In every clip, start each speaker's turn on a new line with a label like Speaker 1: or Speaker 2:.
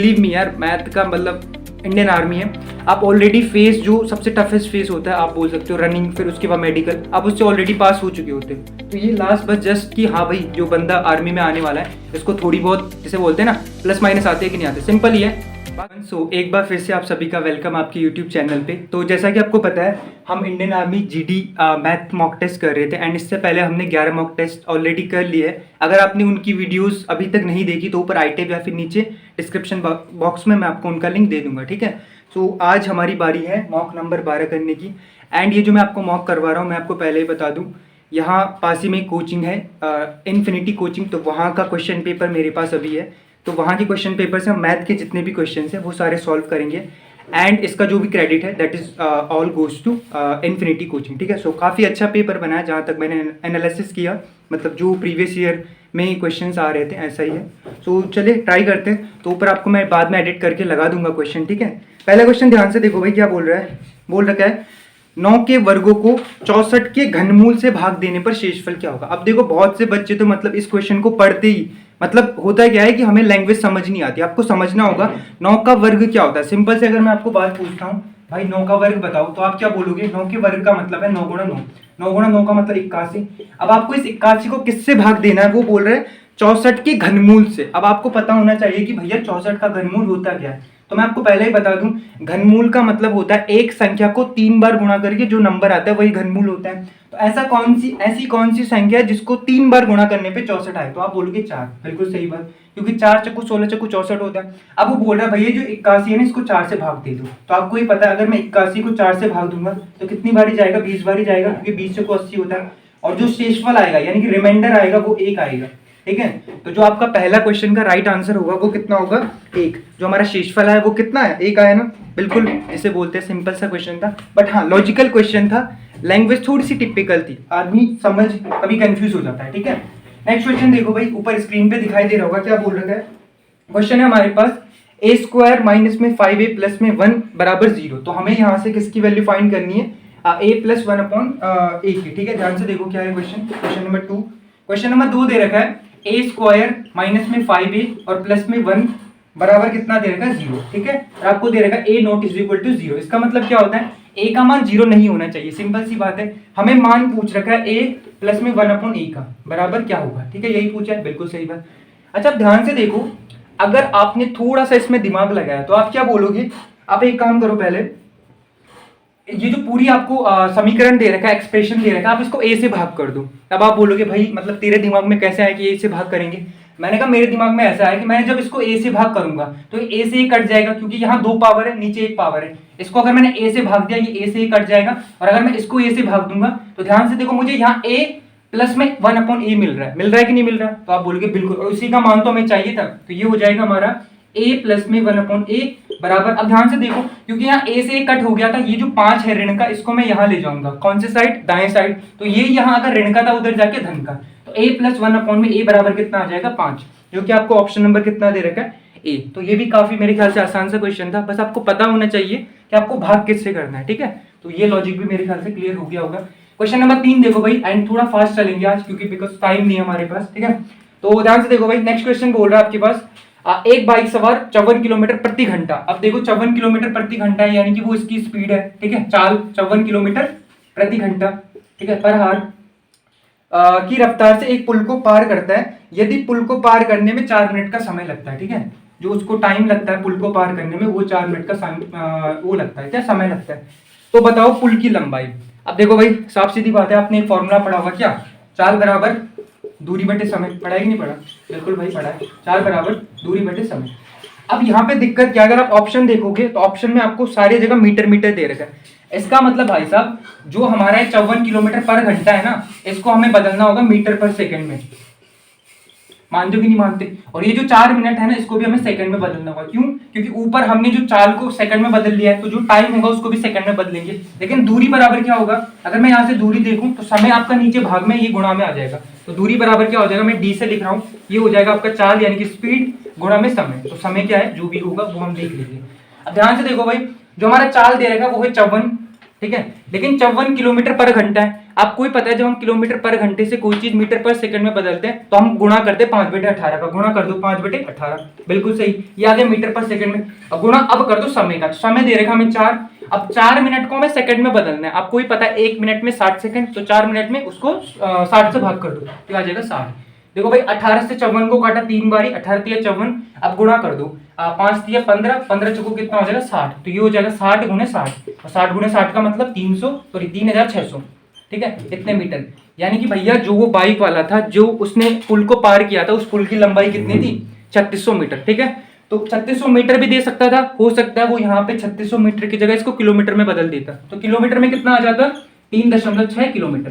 Speaker 1: Believe me यार, math का मतलब इंडियन आर्मी है। आप ऑलरेडी फेस जो सबसे टफेस्ट फेस होता है, आप बोल सकते हो रनिंग, फिर उसके बाद मेडिकल, आप उससे ऑलरेडी पास हो चुके होते हो। तो ये लास्ट बस जस्ट कि हाँ भाई जो बंदा आर्मी में आने वाला है इसको थोड़ी बहुत जिसे बोलते हैं ना प्लस माइनस आते हैं कि नहीं आते, सिंपल ही है। एक बार फिर से आप सभी का वेलकम आपके यूट्यूब चैनल पे। तो जैसा कि आपको पता है हम Indian army GD math mock test कर रहे थे एंड इससे पहले हमने 11 मॉक टेस्ट ऑलरेडी कर लिए है। अगर आपने उनकी वीडियोस अभी तक नहीं देखी तो ऊपर आई टैब या फिर नीचे डिस्क्रिप्शन बॉक्स में मैं आपको उनका लिंक दे दूंगा, ठीक है। सो आज हमारी बारी है मॉक नंबर 12 करने की। एंड ये जो मैं आपको मॉक करवा रहा हूँ, मैं आपको पहले ही बता दूँ, यहाँ पास ही में कोचिंग है इन्फिनिटी कोचिंग, तो वहाँ का क्वेश्चन पेपर मेरे पास अभी है। तो वहाँ के क्वेश्चन पेपर से हम मैथ के जितने भी क्वेश्चन हैं वो सारे सॉल्व करेंगे एंड इसका जो भी क्रेडिट है that is all goes to infinity coaching, ठीक है। सो काफ़ी अच्छा पेपर बना है, जहाँ तक मैंने एनालिसिस किया, मतलब जो प्रीवियस ईयर में क्वेश्चंस आ रहे थे ऐसा ही है। सो चलिए ट्राई करते हैं। तो ऊपर आपको मैं बाद में एडिट करके लगा दूंगा क्वेश्चन, ठीक है। पहला क्वेश्चन ध्यान से देखो भाई, क्या बोल रहा है, बोल रखा है 9 के वर्गों को 64 के घनमूल से भाग देने पर शेषफल क्या होगा। अब देखो बहुत से बच्चे तो मतलब इस क्वेश्चन को पढ़ते ही, मतलब होता क्या है कि हमें लैंग्वेज समझ नहीं आती, आपको समझना होगा 9 का वर्ग क्या होता है। सिंपल से अगर मैं आपको बात पूछता हूँ भाई 9 का वर्ग बताओ, तो आप क्या बोलोगे, 9 के वर्ग का मतलब है 9 गुणा 9, 9 गुणा 9 का मतलब 81। अब आपको इस 81 को किससे भाग देना है, वो बोल रहे हैं 64 के घनमूल से। अब आपको पता होना चाहिए कि भैया 64 का घनमूल होता क्या है। तो मैं आपको पहले ही बता दूं, घनमूल का मतलब होता है एक संख्या को 3 बार गुणा करके जो नंबर आता है वही घनमूल होता है। तो ऐसी कौन सी संख्या है जिसको 3 बार गुणा करने पे 64 आए, तो आप बोलोगे 4, बिल्कुल सही बात, क्योंकि 4 चक्कू 16 चक्कू 64 होता है। अब वो बोल रहा है भैया जो 81 है ना इसको 4 से भाग दे दो। तो आपको ही पता है अगर मैं 81 को 4 से भाग दूंगा तो कितनी बारी जाएगा, 20 बारी जाएगा, क्योंकि 20 चक्कू 80 होता है। और जो शेषफल आएगा यानी कि रिमाइंडर आएगा वो 1 आएगा, ठीक है। तो जो आपका पहला क्वेश्चन का राइट आंसर होगा वो कितना होगा, 1। जो हमारा शेषफल है वो कितना है, 1 आया ना, बिल्कुल इसे बोलते हैं, सिंपल सा क्वेश्चन था, बट हाँ लॉजिकल क्वेश्चन था, लैंग्वेज थोड़ी सी टिपिकल थी, आदमी समझ कभी कंफ्यूज हो जाता है, ठीक है। नेक्स्ट क्वेश्चन देखो भाई, ऊपर स्क्रीन पे दिखाई दे रहा होगा, क्या बोल रखा है, क्वेश्चन है हमारे पास a स्क्वायर माइनस में 5a प्लस में 1 बराबर 0। तो हमें यहाँ से किसकी वैल्यू फाइंड करनी है, a प्लस 1 अपॉन a की, ठीक है। ध्यान से देखो क्या है question, question number 2। Question number 2 दे रखा है a स्क्वायर माइनस में 5a और प्लस में 1 बराबर कितना दे रखा है, 0, ठीक है। और आपको दे रखा है a not is equal to 0। इसका मतलब क्या होता है, a का मान 0 नहीं होना चाहिए, सिंपल सी बात है। हमें मान पूछ रखा है a प्लस में 1 अपॉन a का बराबर क्या होगा, ठीक है, यही पूछा है, बिल्कुल सही बात। अच्छा अब ध्यान से देखो, अगर आपने थोड़ा सा इसमें दिमाग लगाया तो आप क्या बोलोगे, आप एक काम करो, पहले ये जो पूरी आपको समीकरण दे रखा है, एक्सप्रेशन दे रखा है, आप इसको a से भाग कर दो। अब आप बोलोगे भाई मतलब तेरे दिमाग में कैसे आया कि a से भाग करेंगे। मैंने कहा मेरे दिमाग में ऐसा है कि मैंने जब इसको a से भाग करूंगा तो a से a कट जाएगा, क्योंकि यहाँ 2 पावर है, नीचे 1 पावर है। इसको अगर मैंने a से भाग दिया ये a से a कट जाएगा, और अगर मैं इसको a से भाग दूंगा तो ध्यान से देखो मुझे यहाँ a प्लस में 1 अपॉन a मिल रहा है कि नहीं मिल रहा है, तो आप बोलोगे बिल्कुल, और उसी का मान तो हमें चाहिए था। तो ये हो जाएगा हमारा a प्लस में 1 अपॉन a बराबर, अब ध्यान से देखो क्योंकि यहाँ a से a कट हो गया था, ये जो 5 है ऋण का, इसको मैं यहाँ ले जाऊंगा, कौन से साइड, दाएं साइड। तो ये यहाँ अगर ऋण का था उधर जाके धन का, तो a प्लस 1 अपॉन में a बराबर कितना आ जाएगा, 5, जो कि आपको ऑप्शन नंबर कितना दे रखा है, a। तो ये भी काफी मेरे ख्याल से आसान सा क्वेश्चन था, बस आपको पता होना चाहिए कि आपको भाग किससे करना है, ठीक है। तो ये लॉजिक भी मेरे ख्याल से क्लियर हो गया होगा। क्वेश्चन नंबर 3 देखो भाई, एंड थोड़ा फास्ट चलेंगे आज क्योंकि बिकॉज टाइम नहीं है हमारे पास, ठीक है। तो ध्यान से देखो भाई, नेक्स्ट क्वेश्चन बोल रहा है आपके पास एक बाइक सवार 54 किलोमीटर प्रति घंटा। अब देखो 54 किलोमीटर प्रति घंटा है यानी कि वो इसकी स्पीड है, ठीक है, चाल 54 किलोमीटर प्रति घंटा, ठीक है, पर हार की रफ्तार से एक पुल को पार करता है। यदि पुल को पार करने में 4 मिनट का समय लगता है, ठीक है, जो उसको टाइम लगता है पुल को पार करने में वो 4 मिनट का वो लगता है, क्या समय लगता है। तो बताओ पुल की लंबाई। अब देखो भाई साफ सीधी बात है, आपने एक फॉर्मूला पढ़ा होगा, क्या, चाल बराबर दूरी बटे समय, पढ़ा है कि नहीं पढ़ा, बिल्कुल भाई पढ़ा है, चाल बराबर दूरी बटे समय। अब यहाँ पे दिक्कत क्या, अगर आप ऑप्शन देखोगे तो ऑप्शन में आपको सारी जगह मीटर मीटर दे रखा है। इसका मतलब भाई साहब जो हमारा 54 किलोमीटर पर घंटा है ना, इसको हमें बदलना होगा मीटर पर सेकंड में, मानते हो कि नहीं मानते। और ये जो 4 मिनट है ना, इसको भी हमें सेकंड में बदलना होगा, क्यों, क्योंकि ऊपर हमने जो चाल को सेकंड में बदल लिया है, तो जो टाइम होगा उसको भी सेकंड में बदलेंगे। लेकिन दूरी बराबर क्या होगा, अगर मैं यहाँ से दूरी देखूं तो समय आपका नीचे भाग में ये गुणा में आ जाएगा, तो दूरी बराबर क्या हो जाएगा, मैं डी से लिख रहा हूँ, ये हो जाएगा आपका चाल यानी कि स्पीड गुणा में समय। तो समय क्या है, जो भी होगा वो हम देख लेंगे। अब ध्यान से देखो भाई, जो हमारा चाल दे रखा है वो है 54, ठीक है, लेकिन 54 किलोमीटर पर घंटा है। आपको ही पता है जब हम किलोमीटर पर घंटे से कोई चीज मीटर पर सेकंड में बदलते हैं तो हम गुणा करते हैं 5/18 का। गुणा कर दो 5/18, बिल्कुल सही, ये आ गया मीटर पर सेकंड में। अब गुणा अब कर दो समय का, समय दे रखा हमें 4, अब 4 मिनट को हमें सेकंड में बदलना है। आपको ही पता है 1 मिनट में 60 सेकंड, तो 4 मिनट में उसको 60 से भाग कर दो तो आ जाएगा 60। देखो भाई 18 से 54 को काटा 3 बारी, 18 तिया 54, अब गुणा कर दो 5 तिया 15, 15 चौको कितना हो जाएगा 60, तो ये हो जाएगा 60 गुणे 60, और 60 गुणे 60 का मतलब 3600, ठीक है, इतने मीटर। यानी कि भैया जो वो बाइक वाला था जो उसने पुल को पार किया था, उस पुल की लंबाई कितनी थी, 3600 मीटर, ठीक है। तो 3600 मीटर भी दे सकता था, हो सकता है वो यहाँ पे 3600 मीटर की जगह इसको किलोमीटर में बदल देता, तो किलोमीटर में कितना आ जाता, 3.6 किलोमीटर।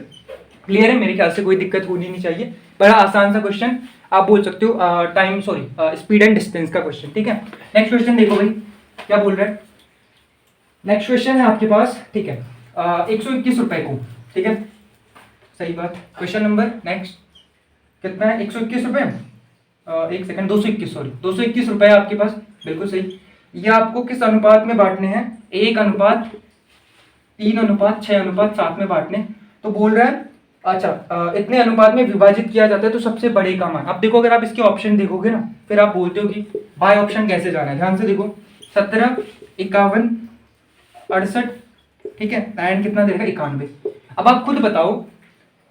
Speaker 1: क्लियर है, मेरे ख्याल से कोई दिक्कत होनी नहीं चाहिए, बड़ा आसान सा क्वेश्चन, आप बोल सकते हो time sorry speed and distance का क्वेश्चन, ठीक है। नेक्स्ट क्वेश्चन देखो भाई क्या बोल रहा है। नेक्स्ट क्वेश्चन है आपके पास, ठीक है, 121 रुपए को, ठीक है, सही बात। क्वेश्चन नंबर नेक्स्ट कितना है, 121 रुपए, एक सेकंड, 221, सॉरी 221 रुपए आपके पास, बिल्कुल सही। ये आपको किस अनुपात में बांटने हैं, 1:3, 6:7 में बांटने। तो बोल रहा है अच्छा इतने अनुपात में विभाजित किया जाता है तो सबसे बड़े का मान। अब देखो अगर आप इसके ऑप्शन देखोगे ना, फिर आप बोलते हो कि बाय ऑप्शन कैसे जाना है, ध्यान से देखो, 17, 51, 68, ठीक है, एंड कितना देगा 91। अब आप खुद बताओ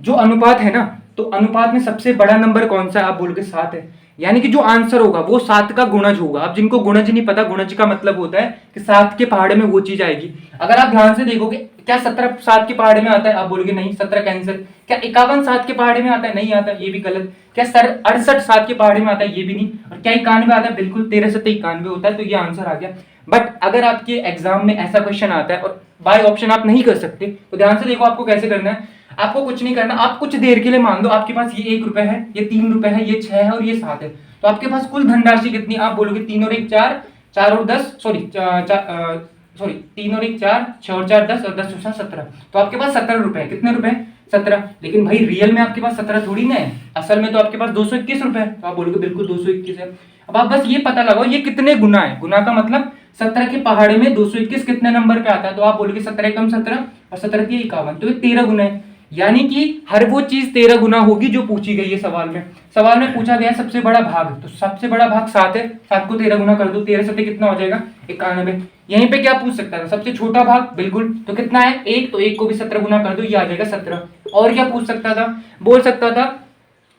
Speaker 1: जो अनुपात है ना, तो अनुपात में सबसे बड़ा नंबर कौन सा है, आप बोलोगे 7 है, यानी कि जो आंसर होगा वो 7 का गुणज होगा। अब जिनको गुणज नहीं पता, गुणज का मतलब होता है कि 7 के पहाड़े में वो चीज आएगी। अगर आप ध्यान से देखोगे, क्या 17 7 के पहाड़े में आता है, आप बोलोगे नहीं, 17 कैंसिल। क्या 51 7 के पहाड़े में आता है, नहीं आता, ये भी गलत। क्या 68 7 के पहाड़े में आता है, ये भी नहीं। और क्या 91 आता है, बिल्कुल 13 7 91 होता है, तो ये आंसर आ गया। बट अगर आपके एग्जाम में ऐसा क्वेश्चन आता है और बाय ऑप्शन आप नहीं कर सकते, तो ध्यान से देखो आपको कैसे करना है। आपको कुछ नहीं करना, आप कुछ देर के लिए मान दो आपके पास ये 1 रुपए है, ये 3 रुपए है, ये 6 है और ये 7 है, तो आपके पास कुल धनराशि कितनी, आप बोलोगे 3 और 1 4, 4 और 10 सॉरी 3 और 1 4, 6 और 4 10 और 10 और 7 17, तो आपके पास 17 रुपए है। कितने रुपए, 17। लेकिन भाई रियल में आपके पास 17 थोड़ी ना है, असल में तो आपके पास 221 रुपए है, तो आप बोलोगे बिल्कुल 221 है। अब आप बस ये पता लगाओ ये कितने गुना है, गुना का मतलब 17 के पहाड़े में 221 कितने नंबर पे आता है, तो आप बोलोगे 17 कम 17 और 17 की 51, तो ये 13 गुना है। यानी कि हर वो चीज 13 गुना होगी जो पूछी गई है सवाल में। सवाल में पूछा गया सबसे बड़ा भाग, तो सबसे बड़ा भाग 7 है, 7 को 13 गुना कर दो, 13 7 कितना हो जाएगा 91। यहीं पे क्या पूछ सकता था, सबसे छोटा भाग, बिल्कुल, तो कितना है 1, तो 1 को भी 17 गुना कर दो, ये आ जाएगा 17। और क्या पूछ सकता था, बोल सकता था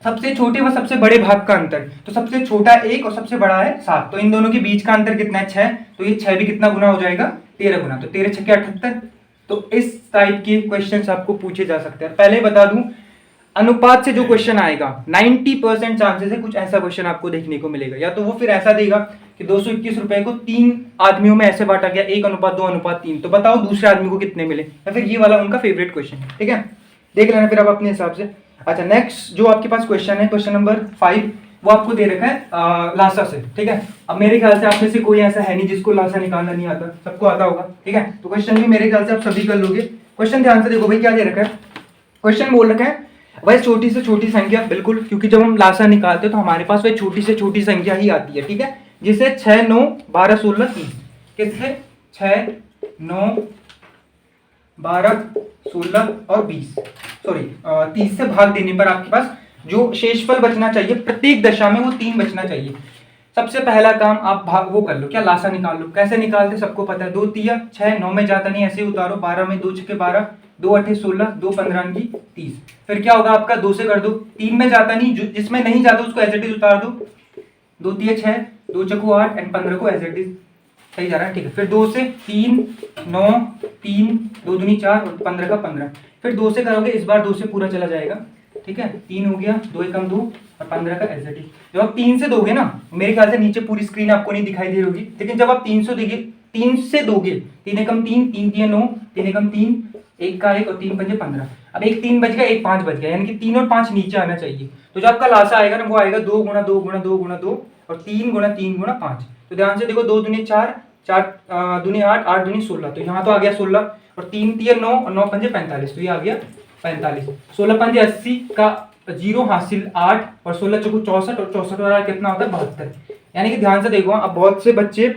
Speaker 1: सबसे छोटे व सबसे बड़े भाग का अंतर, तो सबसे छोटा 1 और सबसे बड़ा है 7, तो इन दोनों के बीच का अंतर कितना है 6, तो ये 6 भी कितना गुना हो जाएगा 13 गुना, तो 13 6 78। तो इस टाइप के क्वेश्चंस आपको पूछे जा सकते हैं। पहले बता दूं अनुपात से जो क्वेश्चन आएगा 90% चांसेस है कुछ ऐसा क्वेश्चन आपको देखने को मिलेगा, या तो वो फिर ऐसा देगा कि 221 रुपए को 3 आदमियों में ऐसे बांटा गया, 1:2:3, तो बताओ दूसरे आदमी को कितने मिले, या फिर ये वाला उनका फेवरेट क्वेश्चन है, ठीक है, देख लेना फिर आप अपने हिसाब से। अच्छा नेक्स्ट जो आपके पास क्वेश्चन है, क्वेश्चन नंबर 5, वो आपको दे रखा है लासा से, ठीक है। अब मेरे ख्याल से आप में से कोई ऐसा है नहीं जिसको लासा निकालना नहीं आता, सबको आता होगा, ठीक है। तो क्वेश्चन भी मेरे ख्याल से आप सभी कर लोगे। क्वेश्चन ध्यान से देखो भाई क्या दे रखा है, क्वेश्चन बोल रखा है वह छोटी से छोटी संख्या, बिल्कुल, क्योंकि जब हम लासा निकालते हैं तो हमारे पास वह छोटी से छोटी संख्या ही आती है, ठीक है, जिसे 6 9 12 16 30, किससे 6 9 12 16 और 20 सॉरी 30 से भाग देने पर आपके पास जो शेषफल बचना चाहिए प्रत्येक दशा में वो 3 बचना चाहिए। सबसे पहला काम आप भाग वो कर लो, क्या लासा निकाल लो। कैसे निकालते सबको पता है, 2 तिया 6, 9 में जाता नहीं, ऐसे ही उतारो, 12 में 2 छके 12, 2 8 16, 2 15 की 30, फिर क्या होगा आपका 2 से कर दो, 3 में जाता नहीं, जिसमें नहीं जाता उसको एज इट इज उतार दो, 2 तिया 6, 2 चको 8 एंड 15 को एज इट इज, सही जा रहा है, ठीक है। फिर 2 से 3 9 3 2 दूनी 4 और 15 का 15, फिर 2 से करोगे, इस बार 2 से पूरा चला जाएगा, ठीक है, 3 हो गया, 2 एकम 2 और 15 का एज इट इज। जब आप 3 से दोगे ना, मेरे ख्याल से नीचे पूरी स्क्रीन आपको नहीं दिखाई दे रही होगी, लेकिन जब आप 3 से दोगे 3 एकम 3 3 तिया 9 3 एकम 3 1 का 1 और 3 पंजे 15, अब एक 3 बच गया, एक 5 बच गया, यानी कि 3 और 5 नीचे आना चाहिए। तो जो आपका लासा आएगा ना वो आएगा 2 गुणा 2 गुणा 2 गुणा 2 और 3 गुणा 3 गुणा 5। तो ध्यान से देखो, 2 दूनी 4 4 दूनी 8 8 दूनी 16, तो यहाँ तो आ गया 16 और 3 तिया 9 और 9 पंजे 45, तो ये आ गया 45। 16 पंजे 80 का 0 हासिल 8 और 16 चौको 64 और 64 वाला कितना होता है 72। यानी कि ध्यान से देखो, अब बहुत से बच्चे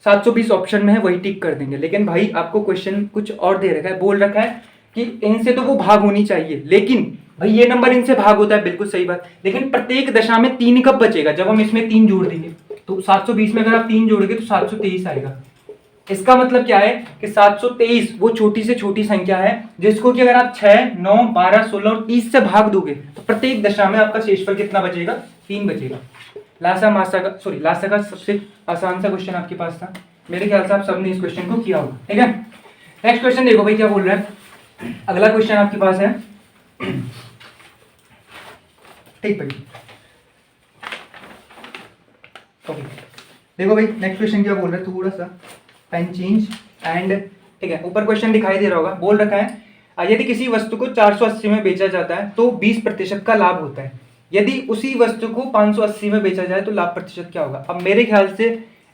Speaker 1: 720 ऑप्शन में है वही टिक कर देंगे, लेकिन भाई आपको क्वेश्चन कुछ और दे रखा है, बोल रखा है कि इनसे तो वो भाग होनी चाहिए, लेकिन भाई ये नंबर इनसे भाग होता है, बिल्कुल सही बात, लेकिन प्रत्येक दशा में 3 कब बचेगा, जब हम इसमें 3 जोड़ देंगे। तो 720 में अगर आप 3 जोड़ोगे तो 723 आएगा। इसका मतलब क्या है कि 723 वो छोटी से छोटी संख्या है जिसको कि अगर आप 6, 9, 12, 16 और 30 से भाग दोगे तो प्रत्येक दशा में आपका शेषफल कितना बचेगा, 3 बचेगा। लासा का सबसे आसान सा क्वेश्चन आपके पास था, मेरे ख्याल से आप सबने इस क्वेश्चन को किया होगा। ठीक है, नेक्स्ट क्वेश्चन देखो भाई क्या बोल रहा है। अगला क्वेश्चन आपके पास है, ठीक भाई, ओके देखो भाई नेक्स्ट क्वेश्चन क्या बोल रहा है, थोड़ा सा पेन चेंज एंड, ठीक है, ऊपर क्वेश्चन दिखाई दे रहा होगा, बोल रखा है यदि किसी वस्तु को 480 में बेचा जाता है तो 20% का लाभ होता है, यदि उसी वस्तु को 580 में बेचा जाए तो लाभ प्रतिशत क्या होगा। अब मेरे ख्याल से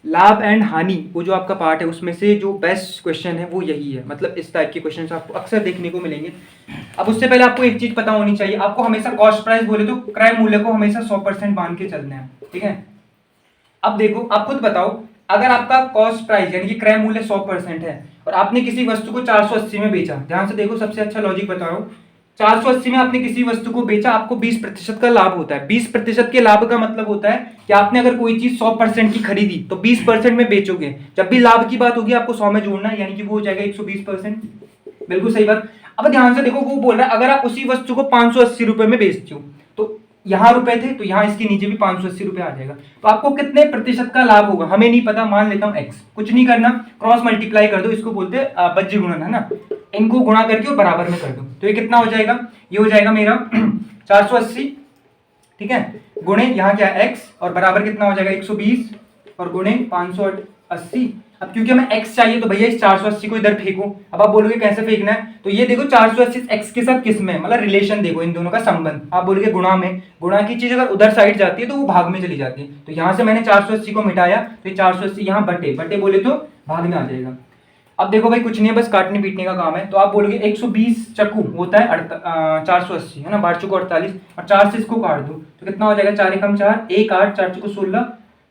Speaker 1: लाभ एंड हानि वो जो आपका पार्ट है उसमें से जो बेस्ट क्वेश्चन है वो यही है, मतलब इस टाइप के क्वेश्चन आपको अक्सर देखने को मिलेंगे। अब उससे पहले आपको एक चीज पता होनी चाहिए, आपको हमेशा कॉस्ट प्राइस बोले तो क्रय मूल्य को हमेशा 100% मान के चलना है। ठीक है, अब देखो आप खुद बताओ, अगर आपका कॉस्ट प्राइस यानी कि क्रय मूल्य 100% है और आपने किसी वस्तु को 480 में बेचा, ध्यान से देखो सबसे अच्छा लॉजिक बता रहा हूँ, 480 में आपने किसी वस्तु को बेचा, आपको 20% का लाभ होता है। 20% के लाभ का मतलब होता है कि आपने अगर कोई चीज 100% की खरीदी तो 20% में बेचोगे, जब भी लाभ की बात होगी आपको 100 में जोड़ना है, यानी कि वो हो जाएगा 120%। बिल्कुल सही बात। अब ध्यान से देखो, वो बोल रहा है अगर आप उसी वस्तु को 580 रुपए में बेचते हो, तो यहाँ रुपए थे तो यहाँ इसके नीचे भी 580 रुपए आ जाएगा, तो आपको कितने प्रतिशत का लाभ होगा हमें नहीं पता, मान लेता हूँ एक्स, कुछ नहीं करना, क्रॉस मल्टीप्लाई कर दो, इसको बोलते हैं बज्जी गुणन, है ना, इनको गुणा करके और बराबर में कर दो, तो ये कितना हो जाएगा, ये हो जाएगा मेरा 480, ठीक है, गुणे यहाँ क्या है एक्स, और बराबर कितना हो जाएगा 120 और गुणे 580। अब क्योंकि हमें x चाहिए तो भैया इस 480 को इधर फेंको। अब आप बोलोगे कैसे फेंकना है, तो ये देखो 480 x के साथ किस में, मतलब रिलेशन देखो इन दोनों का संबंध, आप बोलोगे गुणा में, गुणा की चीज अगर उधर साइड जाती है तो वो भाग में चली जाती है, तो यहाँ से मैंने 480 को मिटाया तो ये 480 यहाँ बटे बटे बोले तो भाग में आ जाएगा। अब देखो भाई कुछ नहीं है, बस काटने पीटने का काम है, तो आप बोलोगे 120 चक्कू होता है 480 है ना, 12 चक्कू 48 और 4 से इसको काट दो तो कितना हो जाएगा, 4 एकम 4, 1 8, 4 चक्कू 16,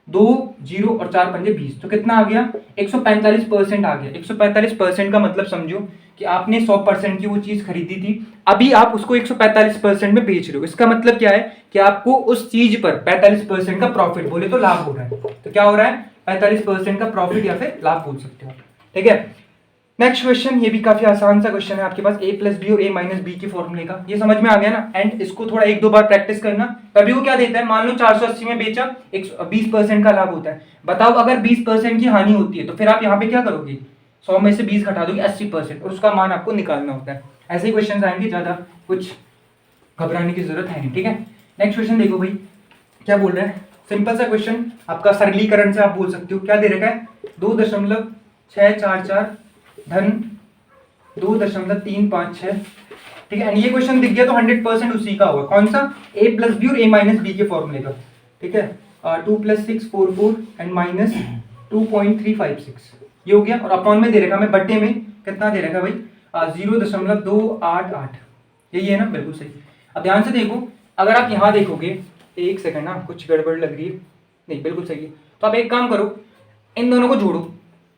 Speaker 1: 2 0 और 4 पंजे 20, तो कितना आ गया 145% आ गया। 145% का मतलब समझो कि आपने 100% की वो चीज खरीदी थी, अभी आप उसको 145% में बेच रहे हो, इसका मतलब क्या है कि आपको उस चीज पर 45% का प्रॉफिट बोले तो लाभ हो रहा है, तो क्या हो रहा है 45% का प्रॉफिट या फिर लाभ बोल सकते हो। ठीक है, नेक्स्ट क्वेश्चन, ये भी काफी आसान सा क्वेश्चन है आपके पास, a प्लस बी और a माइनस बी के फॉर्मूले का, ये समझ में आ गया ना, एंड इसको थोड़ा 1-2 बार प्रैक्टिस करना, तभी वो क्या देता है, मान लो 480 में बेचा, 20% का लाभ होता है, बताओ अगर 20% की हानि होती है तो फिर आप यहाँ पे क्या करोगे, 100 में से 20 घटा दोगे 80% और उसका मान आपको निकालना होता है। ऐसे ही क्वेश्चन आएंगे, ज्यादा कुछ घबराने की जरूरत है नहीं। ठीक है, नेक्स्ट क्वेश्चन देखो भाई क्या बोल रहा है, सिंपल सा क्वेश्चन, आपका सरलीकरण से आप बोल सकते हो, क्या दे रखा है 2.644 धन 2.356, ठीक है, ये क्वेश्चन दिख गया तो 100% उसी का होगा, कौन सा, a प्लस बी और a माइनस बी के फॉर्मूले का। ठीक है, 2 + 6 4 4 एंड माइनस 2.356 ये हो गया, और अपॉन में दे रखा हमें बट्टे में कितना दे रखा भाई 0.288, यही है ना, बिल्कुल सही। अब ध्यान से देखो, अगर आप यहाँ देखोगे, एक सेकंड ना कुछ गड़बड़ लग रही है, नहीं बिल्कुल सही है, तो आप एक काम करो, इन दोनों को जोड़ो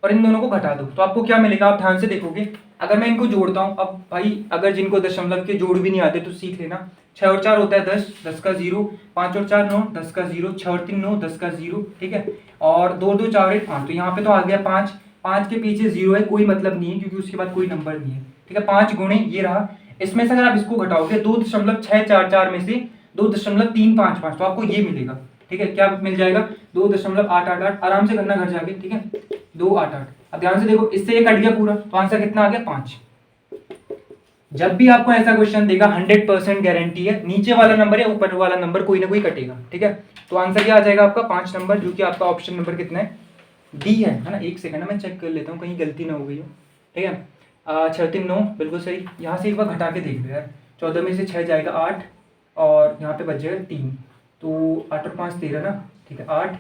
Speaker 1: और इन दोनों को घटा दो, तो आपको क्या मिलेगा, आप ध्यान से देखोगे, अगर मैं इनको जोड़ता हूँ, अब भाई अगर जिनको दशमलव के जोड़ भी नहीं आते तो सीख लेना, 6 और 4 होता है 10, 10 का 0, 5 और 4 9, 10 का 0, 6 और 3 9, 10 का 0, ठीक है, और 2 2 4 8 5, तो यहाँ पे तो आ गया 5, 5 के पीछे 0 है, कोई मतलब नहीं है क्योंकि उसके बाद कोई नंबर नहीं है। ठीक है, 5 गुणे ये रहा, इसमें से अगर आप इसको घटाओगे 2.644 में से 2.355 तो आपको ये मिलेगा। ठीक है, क्या मिल जाएगा 2.888, आराम से करना घर जाके, ठीक है 288। अब ध्यान से देखो, इससे ये कट गया पूरा, तो आंसर कितना आ गया 5। जब भी आपको ऐसा क्वेश्चन देगा 100% गारंटी है, नीचे वाला नंबर या ऊपर वाला नंबर कोई ना कोई कटेगा। ठीक है, तो आंसर क्या आ जाएगा आपका 5 नंबर, जो कि आपका ऑप्शन नंबर कितना है, डी है ना। एक सेकंड मैं चेक कर लेता हूँ कहीं गलती ना हो गई हो। ठीक है, 6 3 9 बिल्कुल सही, यहाँ से एक बार घटा के देख लो यार, 14 में से 6 जाएगा 8 और यहाँ पे बच जाएगा 3, तो 8 और 5 13 ना, ठीक है 8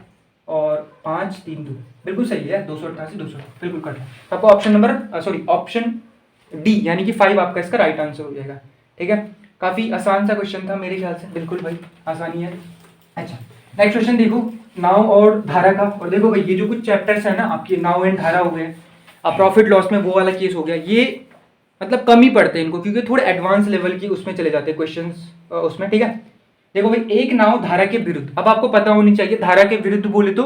Speaker 1: और 5 3 2 बिल्कुल सही है, 288 200 बिल्कुल कट है। तो आपको option number sorry option D यानी कि 5 आपका इसका राइट आंसर हो जाएगा। ठीक है, काफी आसान सा क्वेश्चन था मेरे ख्याल से, बिल्कुल भाई आसानी है। अच्छा नेक्स्ट क्वेश्चन देखो, नाव और धारा का, और देखो भाई ये जो कुछ चैप्टर्स है ना आपके, नाव एंड धारा हो गए, अब प्रॉफिट लॉस में वो वाला केस हो गया, ये मतलब कम ही पढ़ते हैं इनको, क्योंकि थोड़े एडवांस लेवल की उसमें चले जाते हैं क्वेश्चंस उसमें, ठीक है। देखो भाई, एक नाव धारा के विरुद्ध, अब आपको पता होनी चाहिए धारा के विरुद्ध बोले तो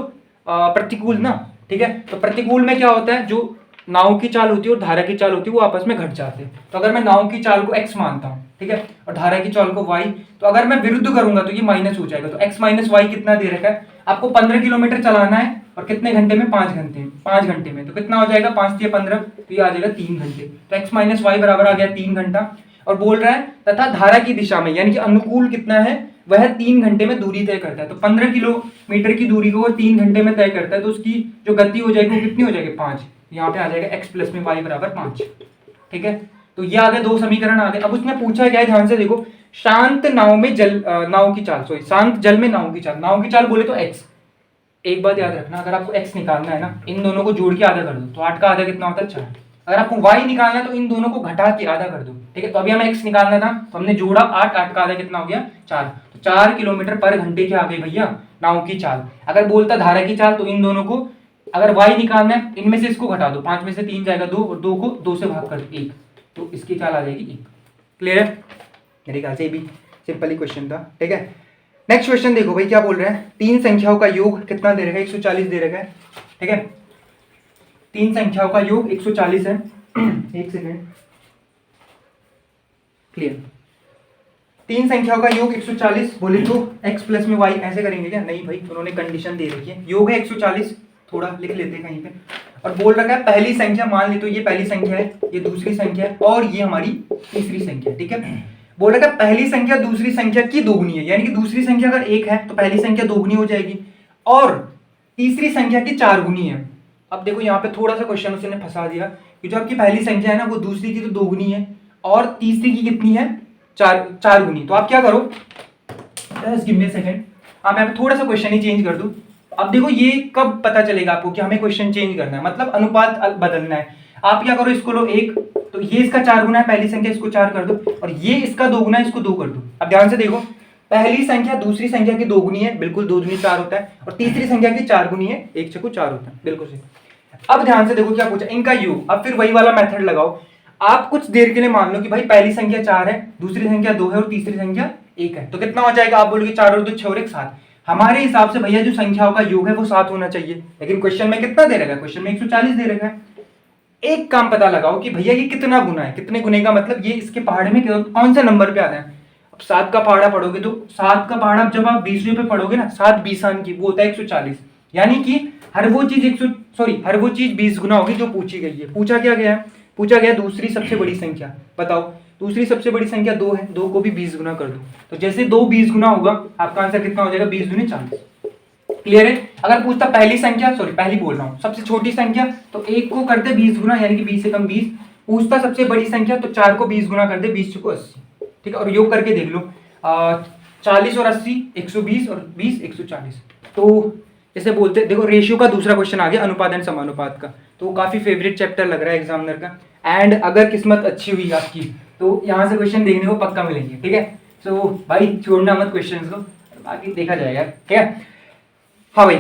Speaker 1: प्रतिकूल ना, ठीक है। तो प्रतिकूल में क्या होता है, जो नाव की चाल होती है और धारा की चाल होती है वो आपस में घट जाते हैं। तो अगर मैं नाव की चाल को x मानता हूँ, ठीक है, और धारा की चाल को y, तो अगर मैं विरुद्ध करूंगा तो ये माइनस हो जाएगा। तो x माइनस वाई कितना दे रखा है आपको, 15 किलोमीटर चलाना है और कितने घंटे में, 5 घंटे में। 5 घंटे में तो कितना हो जाएगा, 5 से 15, तो ये आ जाएगा 3 घंटे। तो x माइनस वाई बराबर आ गया 3 घंटा। और बोल रहा है तथा धारा की दिशा में, यानी कि अनुकूल कितना है, वह 3 घंटे में दूरी तय करता है। तो 15 किलोमीटर की दूरी को वो 3 घंटे में तय करता है, तो उसकी जो गति हो जाएगी वो कितनी हो जाएगी, 5। यहाँ पे आ जाएगा x प्लस में y बराबर 5, ठीक है। तो ये आ गए 2 समीकरण आ गए। अब उसने पूछा क्या है, ध्यान से देखो, शांत नाव में नाव की चाल, सॉरी शांत जल में नाव की चाल बोले तो x। एक बात याद रखना, अगर आपको x निकालना है ना, इन दोनों को जोड़ के आधा कर दो, तो 8 का आधा कितना होता है, 4। अगर आपको y निकालना है तो इन दोनों को घटा के आधा कर दो, ठीक है। तो अभी हमें x निकालना था तो हमने जोड़ा 8, 8 का आधा कितना हो गया, 4। तो 4 किलोमीटर पर घंटे के आ गई भैया नाव की चाल। अगर बोलता धारा की चाल, तो इन दोनों को अगर y निकालना है, इनमें से इसको घटा दो, 5 में से 3 जाएगा 2, और 2 को 2 से भाग कर दो 1, तो इसकी चाल आ जाएगी 1। क्लियर है, मेरे ख्याल से ये भी सिंपल ही क्वेश्चन था, ठीक है। नेक्स्ट क्वेश्चन देखो भाई, क्या बोल रहे हैं, 3 संख्याओं का योग कितना दे रखा है, 140 दे रखा है, ठीक है। 3 संख्याओं का योग 140 है। एक सेकेंड, क्लियर। 3 संख्याओं का योग 140 बोले तो x प्लस में y ऐसे करेंगे क्या, नहीं भाई, उन्होंने कंडीशन दे रखी है, योग है 140, थोड़ा लिख लेते हैं कहीं पे। और बोल रखा है पहली संख्या, मान ली तो ये पहली संख्या है, ये दूसरी संख्या है, और ये हमारी तीसरी संख्या है, ठीक है। बोल रखा है पहली संख्या दूसरी संख्या की दोगुनी है, यानी कि दूसरी संख्या अगर 1 है तो पहली संख्या दोगुनी हो जाएगी, और तीसरी संख्या की 4 गुनी है। अब देखो यहाँ पे थोड़ा सा क्वेश्चन उसने फंसा दिया कि जो आपकी पहली संख्या है ना, वो दूसरी की तो दोगुनी है, और तीसरी की कितनी है, 4 गुनी। तो आप क्या करो, just give me a second, मैं यहाँ पे थोड़ा सा क्वेश्चन ही चेंज कर दूं। अब देखो ये कब पता चलेगा आपको कि हमें क्वेश्चन चेंज करना है, मतलब अनुपात बदलना है। आप क्या करो, इसको लो 1, तो ये इसका 4 गुना है पहली संख्या, इसको 4 कर दो, और ये इसका 2 गुना है, इसको 2 कर दो। अब ध्यान से देखो, पहली संख्या दूसरी संख्या की 2 गुनी है, बिल्कुल 2 दूनी 4 होता है, और तीसरी संख्या की 4 गुनी है, 1 छक्को 4 होता है, बिल्कुल सही। अब ध्यान से देखो क्या पूछा, इनका योग। अब फिर वही वाला मेथड लगाओ, आप कुछ देर के लिए मान लो कि भाई पहली संख्या 4 है, दूसरी संख्या 2 है, और तीसरी संख्या 1 है, तो कितना हो जाएगा, आप बोलोगे 4 और 2 6 और 1 7। हमारे हिसाब से भैया जो संख्याओं का योग है वो 7 होना चाहिए, लेकिन क्वेश्चन में कितना दे रखा है, क्वेश्चन में 140 दे रखा है। एक काम पता लगाओ कि भैया ये कितना गुना है, कितने गुने का मतलब ये इसके पहाड़े में कौन से नंबर पे आता है। अब 7 का पहाड़ा पढ़ोगे तो 7 का पहाड़ा जब आप 20वें पे पढ़ोगे ना, 7 20 की वो होता है 140, यानी कि हर वो चीज 20 गुना होगी जो पूछी गई है। पूछा क्या गया है, पूछा गया दूसरी सबसे बड़ी संख्या, बताओ दूसरी सबसे बड़ी संख्या 2 है, 2 को भी 20 गुना कर दो, तो जैसे 2 20 गुना होगा आपका आंसर कितना हो जाएगा, 20 दूनी 40। क्लियर है। अगर पूछता पहली संख्या, सॉरी पहली बोल रहा हूँ, सबसे छोटी संख्या, तो 1 को करते 20 गुना, यानी कि 20 से कम 20। पूछता सबसे बड़ी संख्या, तो 4 को 20 गुना कर दे, 20 को 80, ठीक है। और योग करके देख लो, 40 और 80 120, और 20 140। तो जैसे बोलते, देखो रेशियो का दूसरा क्वेश्चन आ गया, अनुपात एंड समानुपात का, तो काफी फेवरेट चैप्टर लग रहा है एग्जामिनर का। एंड अगर किस्मत अच्छी हुई आपकी तो यहाँ से क्वेश्चन देखने को पक्का मिलेंगे, ठीक है। सो भाई छोड़ना मत क्वेश्चन को, बाकी देखा जाएगा, ठीक है। हाँ भाई,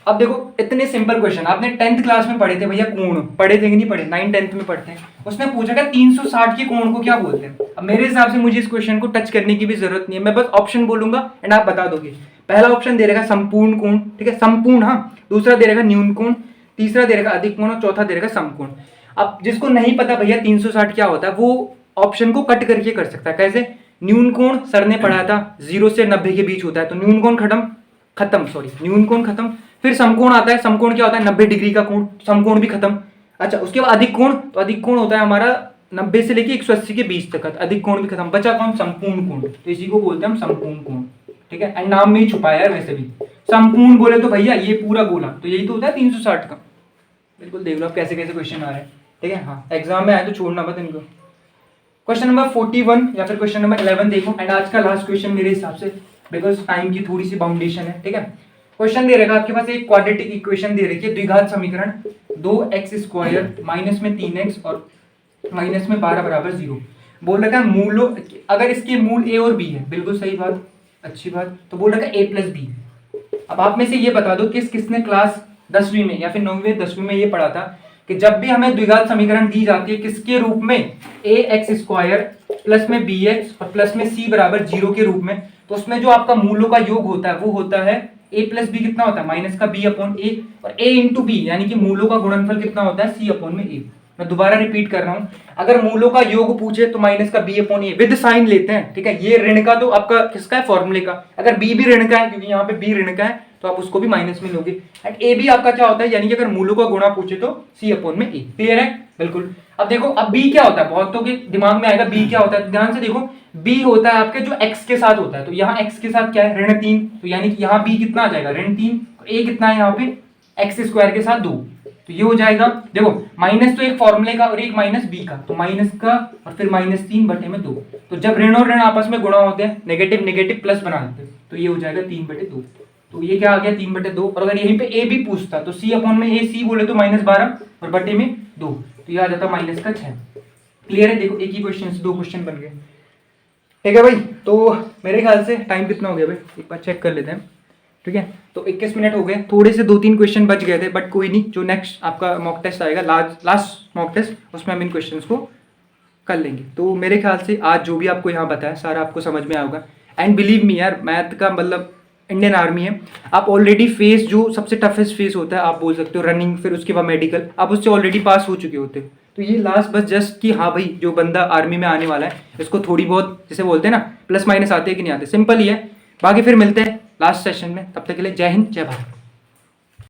Speaker 1: अब देखो इतने सिंपल क्वेश्चन आपने 10th क्लास में पढ़े थे भैया, कोण पढ़े थे कि नहीं पढ़े, 9 10th में पढ़ते हैं। उसने पूछा कि 360 के कोण को क्या बोलते हैं। अब मेरे हिसाब से मुझे इस क्वेश्चन को टच करने की भी जरूरत नहीं है, मैं बस ऑप्शन बोलूंगा एंड आप बता दोगे। पहला ऑप्शन दे रहेगा संपूर्ण कोण, ठीक है, संपूर्ण, हाँ। दूसरा दे रहेगा न्यून कोण, तीसरा दे रहेगा अधिक कोण, और चौथा दे रहेगा समकोण। अब जिसको नहीं पता भैया 360 क्या होता है, वो ऑप्शन को कट करके कर सकता है। कैसे, न्यून कोण सर ने पढ़ा था 0 से 90 के बीच होता है, तो न्यून कोण खत्म, सॉरी न्यून कोण खत्म। फिर समकोण आता है, समकोण क्या होता है, 90 डिग्री का कोण, समकोण भी खत्म। अच्छा, उसके बाद अधिक कोण, तो अधिक कोण होता है हमारा 90 से लेके 180 के बीच तक, अधिक कोण भी खत्म। बचा कौन, संपूर्ण कोण, तो इसी को बोलते हैं हम संपूर्ण कोण, ठीक है। एंड नाम में ही छुपाया है वैसे भी, संपूर्ण बोले तो भैया ये पूरा गोला, तो यही तो होता है 360 का। बिल्कुल देख लो आप कैसे कैसे क्वेश्चन आ रहे हैं, ठीक है। हाँ, एग्जाम में आए तो छोड़ना मत इनको। क्वेश्चन नंबर 41 या फिर क्वेश्चन नंबर 11 देखो, एंड आज का लास्ट क्वेश्चन मेरे हिसाब से, बिकॉज टाइम की थोड़ी सी बाउंडेशन है, ठीक है। क्वेश्चन दे रखा आपके पास एक क्वाड्रेटिक इक्वेशन दे रखी है, द्विघात समीकरण, 2x² माइनस में 3x और माइनस में 12 बराबर 0। बोल रखा है मूलों, अगर इसके मूल a और b है, बिल्कुल सही बात, अच्छी बात, तो बोल रखा है a प्लस b। अब आप में से ये बता दो किसने क्लास 10वीं में या फिर 9वीं 10वीं में ये पढ़ा था कि कि जब भी हमें द्विघात समीकरण दी जाती है किसके रूप में, ए एक्स स्क्वायर प्लस में बी एक्स और प्लस में सी बराबर 0 के रूप में, तो उसमें जो आपका मूलों का योग होता है वो होता है ए प्लस बी कितना होता है माइनस का बी अपॉन ए, और ए इंटू बी यानी कि मूलों का गुणनफल कितना होता है सी अपॉन में ए। मैं दोबारा रिपीट कर रहा हूं, अगर मूलों का योग पूछे तो माइनस का b upon a with sign लेते हैं, ठीक है। ये ऋण का तो आपका किसका है, फॉर्मूले का। अगर बी भी ऋण का है क्योंकि यहाँ पे बी ऋण का है तो आप उसको भी माइनस में लोगे। एंड ए भी आपका क्या होता है, यानी कि अगर मूलों का गुणा पूछे तो सी अपॉन में ए। क्लियर है, बिल्कुल। अब देखो अब बी क्या होता है, बहुतों के दिमाग में आएगा बी क्या होता है, ध्यान से देखो। बी होता है आपके जो एक्स के साथ होता है, तो यहाँ एक्स के साथ क्या है, ऋण 3, तो यानी कि यहाँ बी कितना आ जाएगा, ऋण 3, और ए कितना है यहाँ पे एक्स स्क्वायर के साथ 2, तो ये हो जाएगा। देखो माइनस तो एक फॉर्मूले का और एक माइनस बी का, तो माइनस का और फिर -3/2। तो जब ऋण और ऋण आपस में गुणा होते हैं नेगेटिव नेगेटिव प्लस बना देते हैं, तो ये हो जाएगा 3/2। तो ये क्या आ गया 3/2। और अगर यहीं पे ए भी पूछता तो सी अपॉन में ए, सी बोले तो -12 और बटे में 2, तो ये आ जाता -6। क्लियर है, देखो एक ही क्वेश्चन से 2 क्वेश्चन बन गए। ठीक है भाई, तो मेरे ख्याल से टाइम कितना हो गया भाई, एक बार चेक कर लेते हैं। ठीक है, तो 21 मिनट हो गए, थोड़े से 2-3 क्वेश्चन बच गए थे, बट कोई नहीं, जो नेक्स्ट आपका मॉक टेस्ट आएगा, लास्ट मॉक टेस्ट, उसमें हम इन क्वेश्चंस को कर लेंगे। तो मेरे ख्याल से आज जो भी आपको यहाँ बताया सारा आपको समझ में आएगा। एंड बिलीव मी यार, मैथ का मतलब इंडियन आर्मी है, आप ऑलरेडी फेस जो सबसे टफेस्ट फेस होता है, आप बोल सकते हो रनिंग, फिर उसके बाद मेडिकल, आप उससे ऑलरेडी पास हो चुके होते हो। तो ये लास्ट बस जस्ट कि हाँ भाई जो बंदा आर्मी में आने वाला है इसको थोड़ी बहुत जैसे बोलते हैं ना प्लस माइनस आते हैं कि नहीं आते, सिंपल ही है। बाकी फिर मिलते हैं लास्ट सेशन में, तब तक के लिए जय हिंद जय भारत।